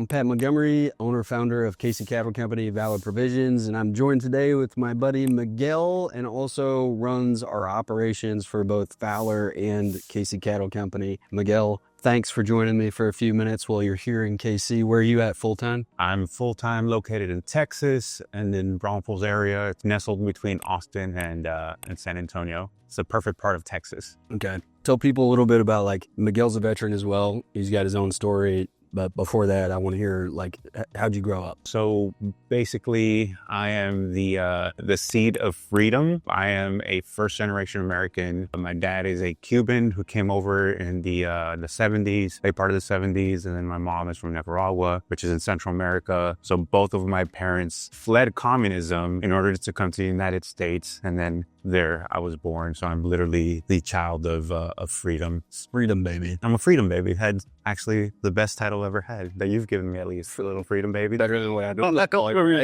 I'm Pat Montgomery, owner-founder of Casey Cattle Company, Valor Provisions, and I'm joined today with my buddy Miguel, and also runs our operations for both Valor and Casey Cattle Company. Miguel, thanks for joining me for a few minutes while you're here in KC. Where are you at full-time? I'm full-time located in Texas and in Braunfels area. It's nestled between Austin and San Antonio. It's the perfect part of Texas. Okay. Tell people a little bit about, Miguel's a veteran as well. He's got his own story. But before that, I want to hear, how'd you grow up? So basically, I am the seed of freedom. I am a first-generation American. My dad is a Cuban who came over in the 70s, late part of the 70s, and then my mom is from Nicaragua, which is in Central America. So both of my parents fled communism in order to come to the United States, and then there I was born. So I'm literally the child of freedom. Freedom baby. I'm a freedom baby. Had actually the best title ever had that you've given me, at least, for little freedom baby. Better than what I do.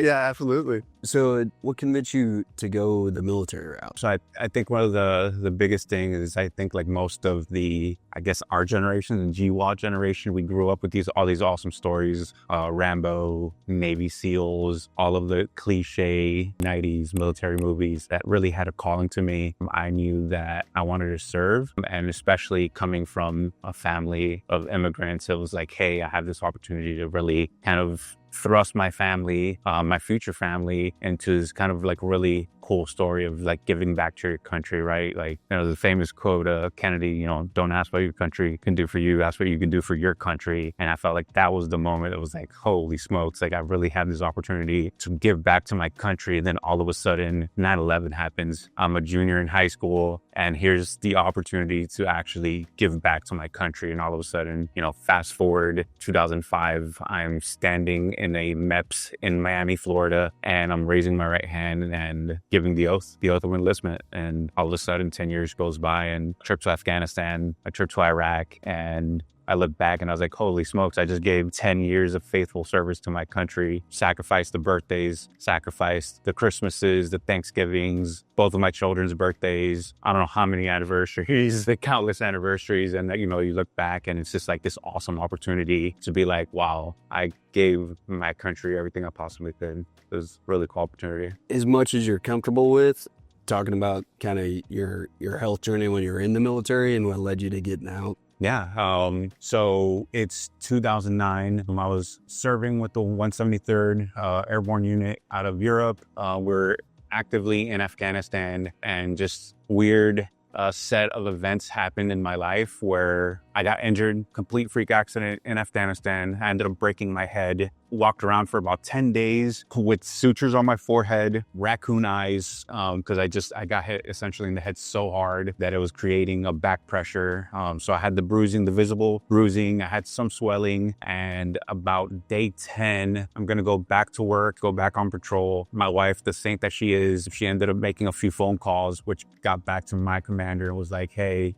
Yeah, absolutely. So what convinced you to go the military route? So I think one of the biggest things is, I think, like most of the, I guess, our generation, the GWAT generation, we grew up with all these awesome stories, Rambo, Navy SEALs, all of the cliche 90s military movies that really had a calling to me. I knew that I wanted to serve, and especially coming from a family of immigrants, it was like, hey, I have this opportunity to really kind of thrust my family, my future family, into this kind of really cool story of giving back to your country, right? The famous quote, Kennedy, don't ask what your country can do for you, ask what you can do for your country. And I felt like that was the moment. It was like, holy smokes, I really have this opportunity to give back to my country. And then all of a sudden 9/11 happens. I'm a junior in high school, and here's the opportunity to actually give back to my country. And all of a sudden, fast forward 2005, I'm standing in a MEPS in Miami, Florida, and I'm raising my right hand and giving the oath of enlistment. And all of a sudden 10 years goes by, and a trip to Afghanistan, a trip to Iraq, and I look back and I was like, holy smokes, I just gave 10 years of faithful service to my country, sacrificed the birthdays, sacrificed the Christmases, the Thanksgivings, both of my children's birthdays. I don't know how many anniversaries, the countless anniversaries. And you look back and it's just this awesome opportunity to be like, wow, I gave my country everything I possibly could. It was a really cool opportunity. As much as you're comfortable with talking about kind of your health journey when you're in the military and what led you to getting out. Yeah. So it's 2009. I was serving with the 173rd Airborne Unit out of Europe. We're actively in Afghanistan, and just weird set of events happened in my life where I got injured, complete freak accident in Afghanistan. I ended up breaking my head, walked around for about 10 days with sutures on my forehead, raccoon eyes, because I got hit essentially in the head so hard that it was creating a back pressure. So I had the bruising, the visible bruising, I had some swelling, and about day 10, I'm gonna go back to work, go back on patrol. My wife, the saint that she is, she ended up making a few phone calls, which got back to my commander and was like, hey,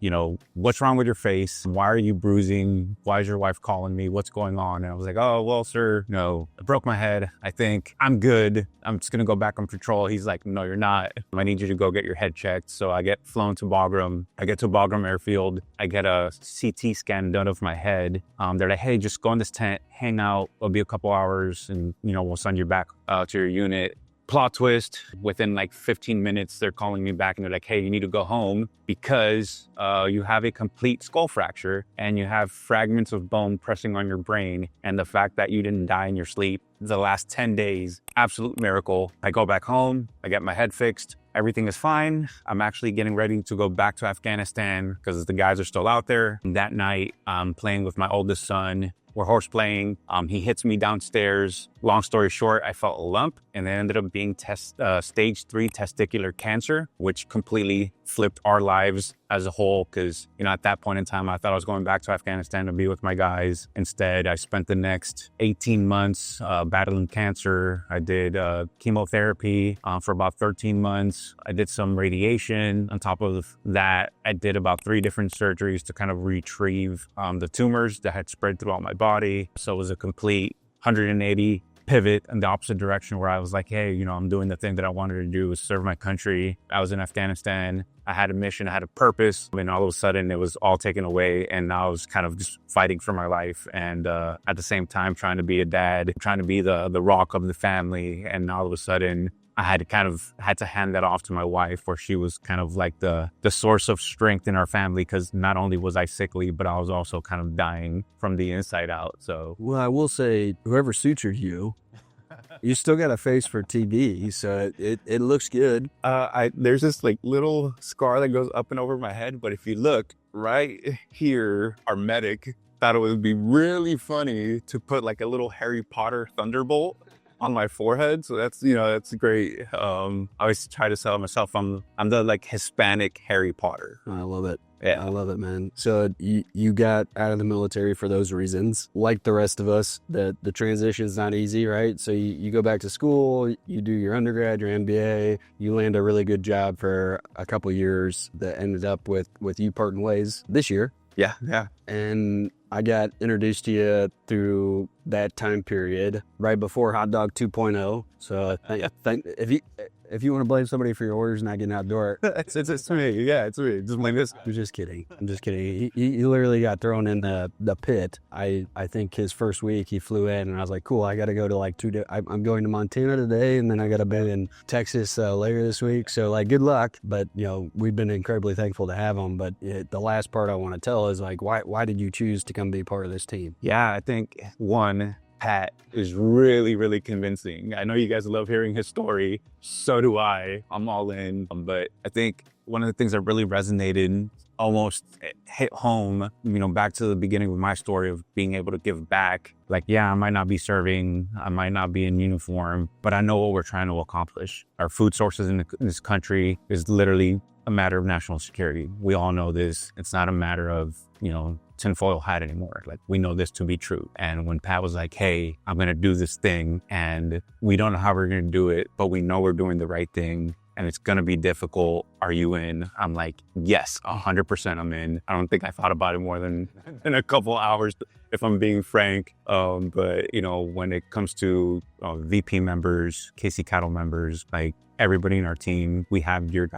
what's wrong with your face? Why are you bruising? Why is your wife calling me? What's going on? And I was like, oh, well, sir, no, I broke my head. I think I'm good. I'm just going to go back on patrol. He's like, no, you're not. I need you to go get your head checked. So I get flown to Bagram. I get to Bagram Airfield. I get a CT scan done of my head. They're like, hey, just go in this tent, hang out. It'll be a couple hours and, we'll send you back to your unit. Plot twist, within 15 minutes, they're calling me back and they're like, hey, you need to go home because you have a complete skull fracture and you have fragments of bone pressing on your brain. And the fact that you didn't die in your sleep the last 10 days, absolute miracle. I go back home, I get my head fixed. Everything is fine. I'm actually getting ready to go back to Afghanistan because the guys are still out there. And that night, I'm playing with my oldest son. We're horse playing. He hits me downstairs. Long story short, I felt a lump, and it ended up being stage 3 testicular cancer, which completely flipped our lives as a whole. Because, at that point in time, I thought I was going back to Afghanistan to be with my guys. Instead, I spent the next 18 months battling cancer. I did chemotherapy for about 13 months. I did some radiation. On top of that, I did about 3 different surgeries to kind of retrieve the tumors that had spread throughout my body. So it was a complete 180 pivot in the opposite direction where I was like, hey, I'm doing the thing that I wanted to do, was serve my country. I was in Afghanistan. I had a mission, I had a purpose, and all of a sudden it was all taken away. And now I was kind of just fighting for my life. And at the same time, trying to be a dad, trying to be the rock of the family. And all of a sudden, I had to hand that off to my wife, where she was kind of like the source of strength in our family, because not only was I sickly, but I was also kind of dying from the inside out. So, well, I will say, whoever sutured you, you still got a face for TV, so it looks good. There's this like little scar that goes up and over my head, but if you look right here, our medic thought it would be really funny to put like a little Harry Potter thunderbolt on my forehead. So that's great. I always try to sell myself. I'm the like Hispanic Harry Potter. I love it. Yeah. I love it, man. So you got out of the military for those reasons. Like the rest of us, the transition is not easy, right? So you go back to school, you do your undergrad, your MBA, you land a really good job for a couple years that ended up with you parting ways this year. Yeah. And I got introduced to you through that time period, right before Hot Dog 2.0. So if you want to blame somebody for your orders not getting outdoor, it's me. Yeah, it's me. Just blame this. I'm just kidding. He literally got thrown in the pit. I think his first week he flew in, and I was like, cool, I got to go to like I'm going to Montana today, and then I got to be in Texas later this week. So like, good luck. But we've been incredibly thankful to have him. But the last part I want to tell is like, why did you choose to come be part of this team? Yeah, I think one, Pat is really, really convincing. I know you guys love hearing his story. So do I. I'm all in. But I think one of the things that really resonated, almost hit home, back to the beginning of my story of being able to give back. Like, yeah, I might not be serving, I might not be in uniform, but I know what we're trying to accomplish. Our food sources in this country is literally a matter of national security. We all know this. It's not a matter of, tinfoil hat anymore. Like, we know this to be true. And when Pat was like, hey, I'm going to do this thing and we don't know how we're going to do it, but we know we're doing the right thing and it's going to be difficult. Are you in? I'm like, yes, 100% I'm in. I don't think I thought about it more than in a couple hours, if I'm being frank. But when it comes to VP members, KC Cattle members, like, everybody in our team, we have your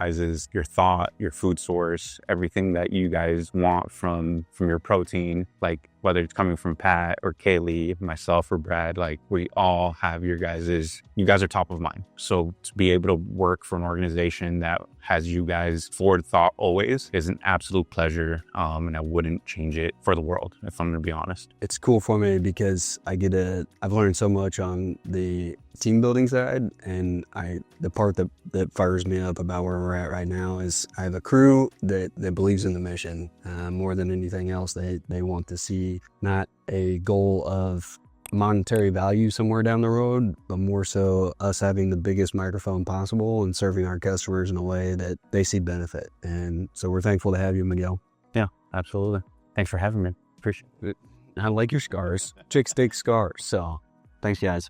thought, your food source, everything that you guys want from your protein, like whether it's coming from Pat or Kaylee, myself or Brad, like we all have you guys are top of mind. So to be able to work for an organization that has you guys forward thought always is an absolute pleasure. And I wouldn't change it for the world, if I'm going to be honest. It's cool for me because I've learned so much on the team building side, and the part that fires me up about where we're at right now is I have a crew that believes in the mission more than anything else. They want to see not a goal of monetary value somewhere down the road, but more so us having the biggest microphone possible and serving our customers in a way that they see benefit. And so we're thankful to have you, Miguel. Yeah, absolutely. Thanks for having me. Appreciate it. I like your scars. Chicks take scars. So thanks, guys.